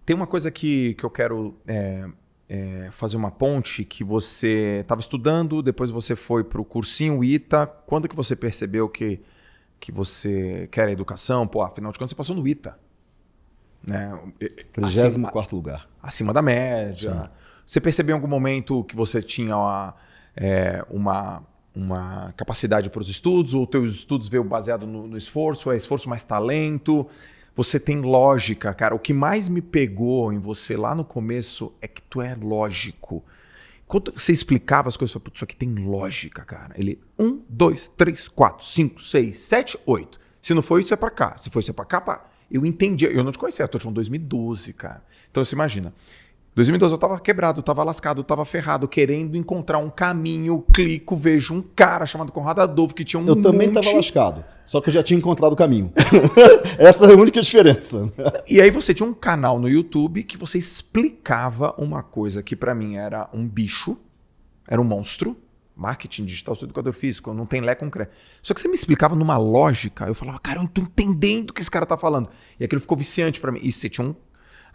Tem uma coisa que eu quero fazer uma ponte, que você estava estudando, depois você foi para o cursinho ITA. Quando que você percebeu que você quer a educação? Pô, afinal de contas, você passou no ITA. Né? 34º lugar. Acima da média. Sim. Você percebeu em algum momento que você tinha uma capacidade para os estudos, ou teus estudos veio baseado no esforço, é esforço mais talento? Você tem lógica, cara. O que mais me pegou em você lá no começo é que tu é lógico. Quando você explicava as coisas, eu falei, isso aqui tem lógica, cara. Ele, 1, 2, 3, 4, 5, 6, 7, 8. Se não foi isso, é pra cá. Se foi isso, é pra cá, pá. Eu entendi. Eu não te conhecia, eu tô te falando 2012, cara. Então você imagina. 2012 eu tava quebrado, tava lascado, tava ferrado, querendo encontrar um caminho, clico, vejo um cara chamado Conrado Adolfo que tinha um Eu também tava lascado, só que eu já tinha encontrado o caminho. Essa é a única diferença. E aí você tinha um canal no YouTube que você explicava uma coisa que pra mim era um bicho, era um monstro, marketing digital, sou educador físico, não tem lé concreto. Só que você me explicava numa lógica, eu falava, cara, eu não tô entendendo o que esse cara tá falando. E aquilo ficou viciante pra mim. E você tinha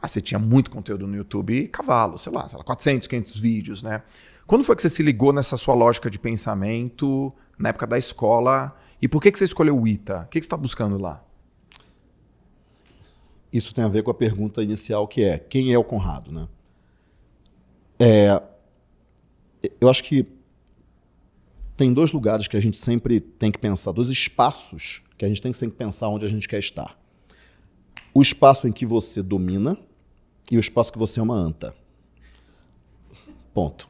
você tinha muito conteúdo no YouTube, cavalo, sei lá, 400, 500 vídeos, né? Quando foi que você se ligou nessa sua lógica de pensamento, na época da escola, e por que você escolheu o ITA? O que você está buscando lá? Isso tem a ver com a pergunta inicial, que é, quem é o Conrado, né? Eu acho que tem dois lugares que a gente sempre tem que pensar, dois espaços que a gente tem que sempre pensar onde a gente quer estar. O espaço em que você domina e o espaço que você é uma anta. Ponto.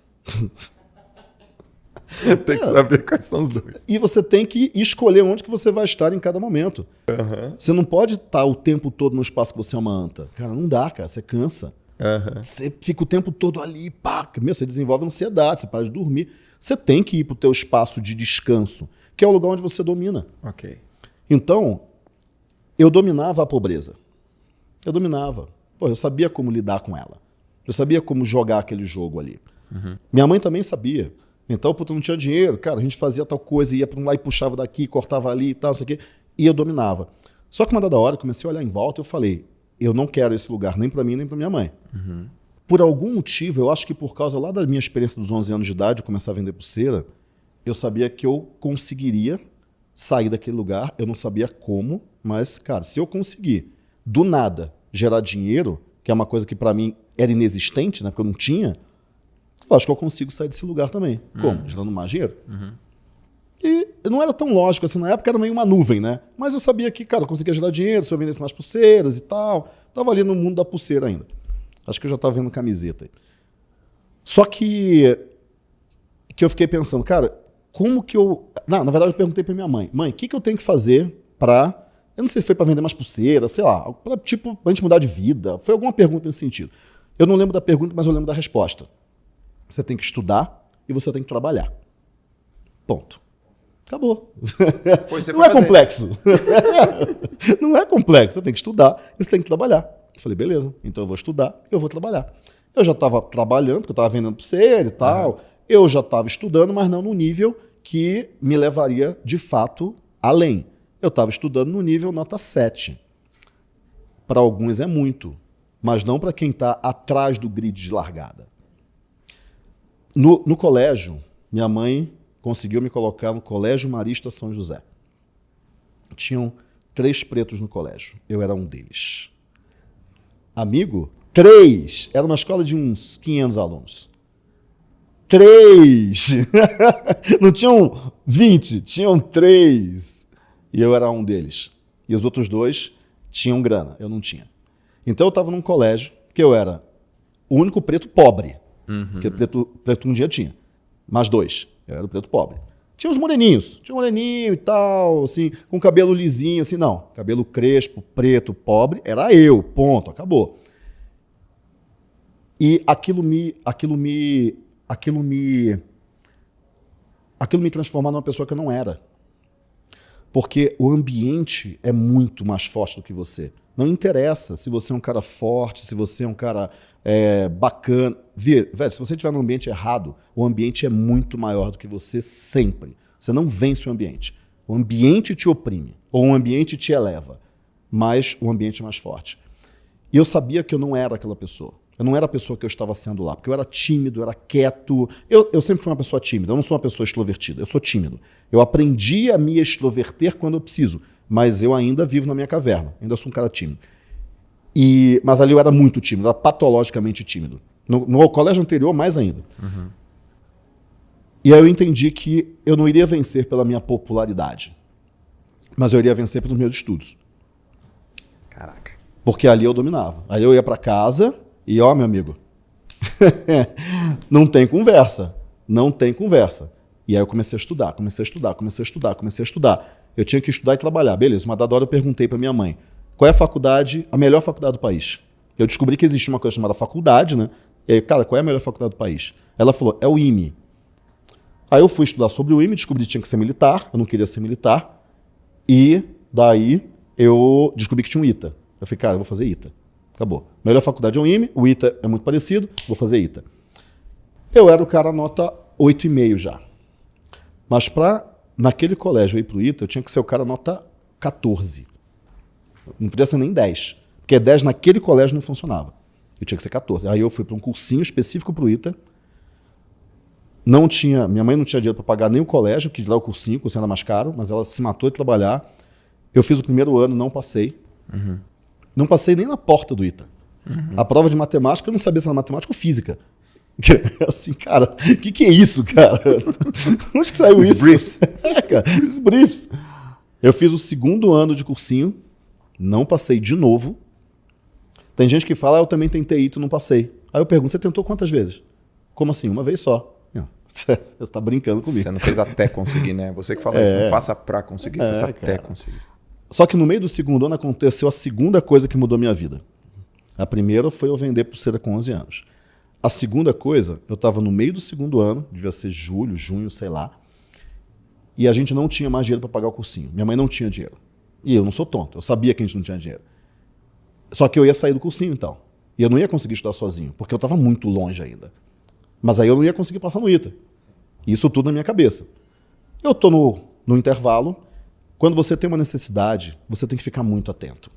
Tem que saber quais são os dois. E você tem que escolher onde que você vai estar em cada momento. Uhum. Você não pode estar o tempo todo no espaço que você é uma anta. Cara, não dá, cara. Você cansa. Uhum. Você fica o tempo todo ali, pá. Você desenvolve ansiedade, você para de dormir. Você tem que ir para o teu espaço de descanso, que é o lugar onde você domina. Ok. Então, eu dominava a pobreza. Eu dominava. Pô, eu sabia como lidar com ela. Eu sabia como jogar aquele jogo ali. Uhum. Minha mãe também sabia. Então, puta, não tinha dinheiro. Cara, a gente fazia tal coisa, ia para um lá e puxava daqui, cortava ali e tal, não sei o quê. E eu dominava. Só que uma dada hora, eu comecei a olhar em volta e eu falei, eu não quero esse lugar nem para mim, nem para minha mãe. Uhum. Por algum motivo, eu acho que por causa lá da minha experiência dos 11 anos de idade, eu começar a vender pulseira, eu sabia que eu conseguiria sair daquele lugar. Eu não sabia como, mas, cara, se eu conseguir do nada gerar dinheiro, que é uma coisa que para mim era inexistente, né, porque eu não tinha, eu acho que eu consigo sair desse lugar também. Como? Gerando mais dinheiro. Uhum. E não era tão lógico assim, na época era meio uma nuvem, né? Mas eu sabia que, cara, eu conseguia gerar dinheiro se eu vendesse mais pulseiras e tal. Tava ali no mundo da pulseira ainda. Acho que eu já tava vendo camiseta aí. Só que eu fiquei pensando, cara, como que eu... Não, na verdade eu perguntei pra minha mãe, o que eu tenho que fazer pra... Eu não sei se foi para vender mais pulseira, sei lá, pra gente mudar de vida. Foi alguma pergunta nesse sentido. Eu não lembro da pergunta, mas eu lembro da resposta. Você tem que estudar e você tem que trabalhar. Ponto. Acabou. Não é complexo. Não é complexo. Você tem que estudar e você tem que trabalhar. Eu falei, beleza, então eu vou estudar e eu vou trabalhar. Eu já estava trabalhando, porque eu estava vendendo pulseira e tal. Uhum. Eu já estava estudando, mas não no nível que me levaria, de fato, além. Eu estava estudando no nível nota 7. Para alguns é muito, mas não para quem está atrás do grid de largada. No colégio, minha mãe conseguiu me colocar no Colégio Marista São José. Tinham 3 pretos no colégio. Eu era um deles. Amigo? 3! Era uma escola de uns 500 alunos. 3! Não tinham 20, tinham 3. E eu era um deles. E os outros 2 tinham grana, eu não tinha. Então eu estava num colégio que eu era o único preto pobre. Uhum. Porque preto um dia tinha. Mais 2. Eu era o preto pobre. Tinha os moreninhos. Tinha um moreninho e tal, assim, com cabelo lisinho, assim, não. Cabelo crespo, preto, pobre, era eu, ponto, acabou. E aquilo me transformava numa pessoa que eu não era. Porque o ambiente é muito mais forte do que você. Não interessa se você é um cara forte, se você é um cara bacana. Velho, se você estiver no ambiente errado, o ambiente é muito maior do que você sempre. Você não vence o ambiente. O ambiente te oprime, ou o ambiente te eleva, mas o ambiente é mais forte. E eu sabia que eu não era aquela pessoa. Eu não era a pessoa que eu estava sendo lá, porque eu era tímido, eu era quieto. Eu sempre fui uma pessoa tímida, eu não sou uma pessoa extrovertida, eu sou tímido. Eu aprendi a me extroverter quando eu preciso, mas eu ainda vivo na minha caverna, ainda sou um cara tímido. Mas ali eu era muito tímido, era patologicamente tímido. No colégio anterior, mais ainda. Uhum. E aí eu entendi que eu não iria vencer pela minha popularidade, mas eu iria vencer pelos meus estudos. Caraca. Porque ali eu dominava. Aí eu ia para casa e, ó, meu amigo, não tem conversa. Não tem conversa. E aí eu comecei a estudar. Eu tinha que estudar e trabalhar. Beleza, uma dada hora eu perguntei para minha mãe, qual é a faculdade, a melhor faculdade do país? Eu descobri que existia uma coisa chamada faculdade, né? E aí, cara, qual é a melhor faculdade do país? Ela falou, é o IME. Aí eu fui estudar sobre o IME, descobri que tinha que ser militar, eu não queria ser militar. E daí eu descobri que tinha um ITA. Eu falei, cara, eu vou fazer ITA. Acabou. Melhor faculdade é o IME, o ITA é muito parecido, vou fazer ITA. Eu era o cara nota 8,5 já. Mas naquele colégio eu ir pro ITA, eu tinha que ser o cara nota 14. Não podia ser nem 10. Porque 10 naquele colégio não funcionava. Eu tinha que ser 14. Aí eu fui para um cursinho específico pro ITA. Minha mãe não tinha dinheiro para pagar nem o colégio, que lá o cursinho era mais caro, mas ela se matou de trabalhar. Eu fiz o primeiro ano, não passei. Uhum. Não passei nem na porta do ITA. Uhum. A prova de matemática, eu não sabia se era matemática ou física. Assim, cara, o que é isso, cara? Onde que saiu isso? Briefs. Cara, os briefs. Eu fiz o segundo ano de cursinho, não passei de novo. Tem gente que fala, eu também tentei ITA e não passei. Aí eu pergunto, você tentou quantas vezes? Como assim? Uma vez só. Você está brincando comigo. Você não fez até conseguir, né? Você que fala isso, não faça pra conseguir, faça até conseguir. Só que no meio do segundo ano aconteceu a segunda coisa que mudou minha vida. A primeira foi eu vender pulseira com 11 anos. A segunda coisa, eu estava no meio do segundo ano, devia ser julho, junho, sei lá, e a gente não tinha mais dinheiro para pagar o cursinho. Minha mãe não tinha dinheiro. E eu não sou tonto, eu sabia que a gente não tinha dinheiro. Só que eu ia sair do cursinho então. E eu não ia conseguir estudar sozinho, porque eu estava muito longe ainda. Mas aí eu não ia conseguir passar no ITA. Isso tudo na minha cabeça. Eu estou no intervalo. Quando você tem uma necessidade, você tem que ficar muito atento.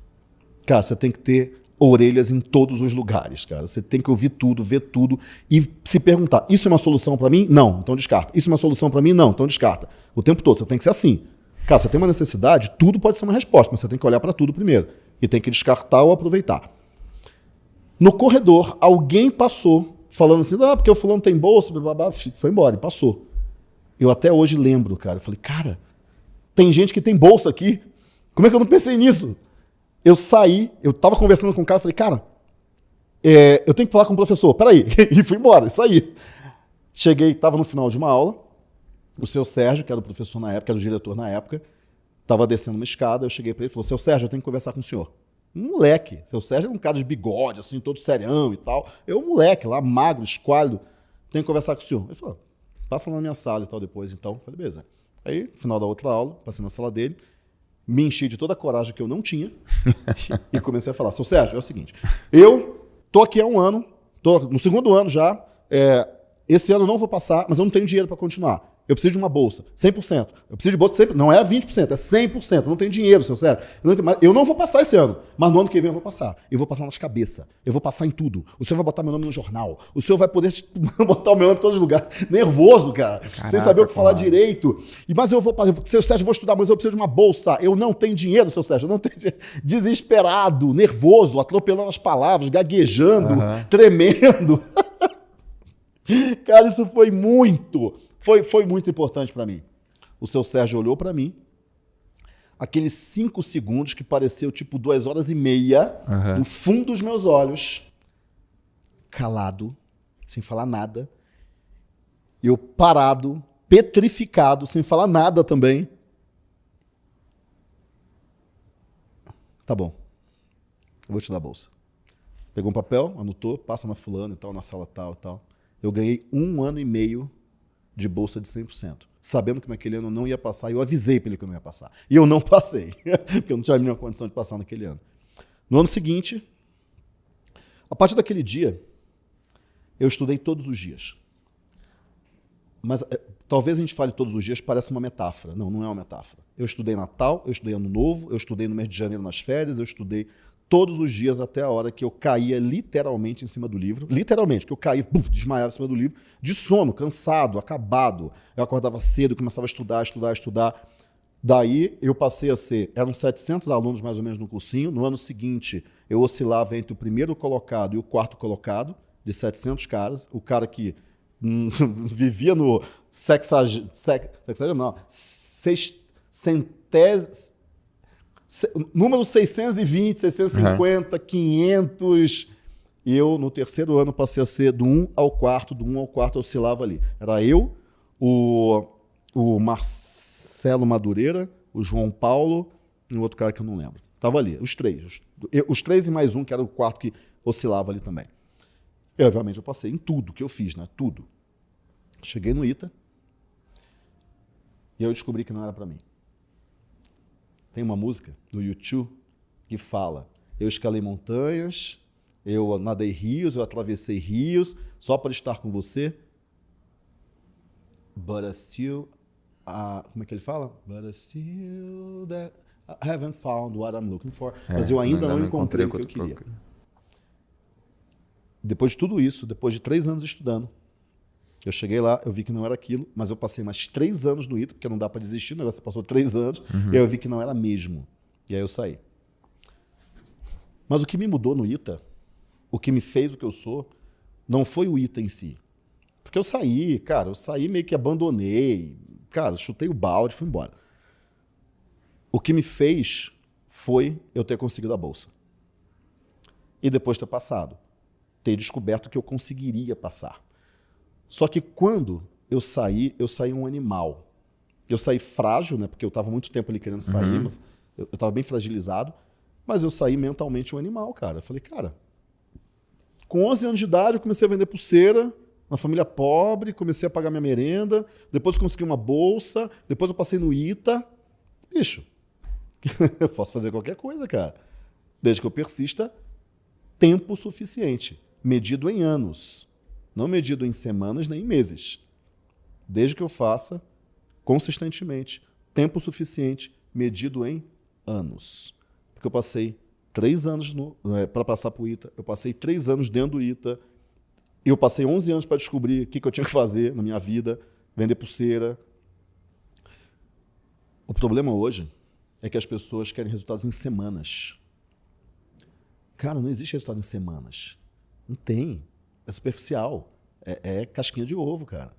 Cara, você tem que ter orelhas em todos os lugares, cara. Você tem que ouvir tudo, ver tudo e se perguntar, isso é uma solução para mim? Não, então descarta. Isso é uma solução para mim? Não, então descarta. O tempo todo, você tem que ser assim. Cara, você tem uma necessidade, tudo pode ser uma resposta, mas você tem que olhar para tudo primeiro. E tem que descartar ou aproveitar. No corredor, alguém passou falando assim, porque o fulano tem bolsa, blá, blá, blá, foi embora e passou. Eu até hoje lembro, cara. Eu falei, cara, tem gente que tem bolsa aqui. Como é que eu não pensei nisso? Eu saí, eu tava conversando com o cara, falei, cara, eu tenho que falar com o professor, peraí. E fui embora, e saí. Cheguei, tava no final de uma aula, o seu Sérgio, que era o professor na época, era o diretor na época, tava descendo uma escada, eu cheguei para ele e falei, seu Sérgio, eu tenho que conversar com o senhor. Um moleque, seu Sérgio era um cara de bigode, assim, todo serião e tal. Eu, um moleque lá, magro, esquálido, tenho que conversar com o senhor. Ele falou, passa lá na minha sala e tal depois, então. Eu falei, beleza. Aí, no final da outra aula, passei na sala dele, me enchi de toda a coragem que eu não tinha e comecei a falar, seu Sérgio, é o seguinte, eu tô aqui há um ano, tô no segundo ano já, esse ano eu não vou passar, mas eu não tenho dinheiro para continuar. Eu preciso de uma bolsa, 100%. Eu preciso de bolsa 100%, não é 20%, é 100%. Eu não tenho dinheiro, seu Sérgio. Eu não vou passar esse ano, mas no ano que vem eu vou passar. Eu vou passar nas cabeças, eu vou passar em tudo. O senhor vai botar meu nome no jornal, o senhor vai poder botar o meu nome em todos os lugares. Nervoso, cara, caraca, sem saber o que falar direito. Mas eu vou passar, seu Sérgio, eu vou estudar, mas eu preciso de uma bolsa. Eu não tenho dinheiro, seu Sérgio, eu não tenho dinheiro. Desesperado, nervoso, atropelando as palavras, gaguejando, tremendo. Cara, isso foi muito... Foi muito importante para mim. O seu Sérgio olhou para mim, aqueles 5 segundos que pareceu tipo 2h30, no fundo dos meus olhos, calado, sem falar nada, eu parado, petrificado, sem falar nada também. Tá bom, eu vou te dar a bolsa. Pegou um papel, anotou, passa na fulana e tal, na sala tal e tal. Eu ganhei 1 ano e meio de bolsa de 100%, sabendo que naquele ano eu não ia passar, e eu avisei para ele que eu não ia passar. E eu não passei, porque eu não tinha a mínima condição de passar naquele ano. No ano seguinte, a partir daquele dia, eu estudei todos os dias. Mas talvez a gente fale todos os dias, parece uma metáfora. Não, não é uma metáfora. Eu estudei Natal, eu estudei Ano Novo, eu estudei no mês de janeiro nas férias, eu estudei todos os dias até a hora que eu caía literalmente em cima do livro. Literalmente, que eu caía, desmaiava em cima do livro, de sono, cansado, acabado. Eu acordava cedo, começava a estudar. Daí eu passei a ser, eram 700 alunos mais ou menos no cursinho. No ano seguinte, eu oscilava entre o primeiro colocado e o quarto colocado, de 700 caras. O cara que vivia no número 620, 650, 500. E eu, no terceiro ano, passei a ser do 1 ao quarto, oscilava ali. Era eu, o Marcelo Madureira, o João Paulo e um outro cara que eu não lembro. Tava ali, os três. Os três e mais um, que era o quarto que oscilava ali também. E, obviamente, eu passei em tudo que eu fiz, né? Tudo. Cheguei no ITA e eu descobri que não era para mim. Tem uma música do U2 que fala: eu escalei montanhas, eu nadei rios, eu atravessei rios só para estar com você. But I still... como é que ele fala? But I still I haven't found what I'm looking for. Mas eu ainda não encontrei o que eu queria. Depois de tudo isso, depois de 3 anos estudando, eu cheguei lá, eu vi que não era aquilo, mas eu passei mais 3 anos no ITA, porque não dá para desistir, o negócio passou 3 anos, e aí eu vi que não era mesmo. E aí eu saí. Mas o que me mudou no ITA, o que me fez o que eu sou, não foi o ITA em si. Porque eu saí meio que abandonei, chutei o balde e fui embora. O que me fez foi eu ter conseguido a bolsa. E depois ter passado. Ter descoberto que eu conseguiria passar. Só que quando eu saí um animal. Eu saí frágil, né? Porque eu estava muito tempo ali querendo sair, mas eu estava bem fragilizado. Mas eu saí mentalmente um animal, cara. Eu falei, com 11 anos de idade eu comecei a vender pulseira, uma família pobre, comecei a pagar minha merenda, depois eu consegui uma bolsa, depois eu passei no ITA. Bicho, eu posso fazer qualquer coisa, cara. Desde que eu persista tempo suficiente, medido em anos. Não medido em semanas nem em meses. Desde que eu faça consistentemente, tempo suficiente, medido em anos. Porque eu passei 3 anos para passar para o ITA, eu passei 3 anos dentro do ITA, eu passei 11 anos para descobrir o que eu tinha que fazer na minha vida, vender pulseira. O problema hoje é que as pessoas querem resultados em semanas. Cara, não existe resultado em semanas. Não tem. É superficial. É casquinha de ovo, cara.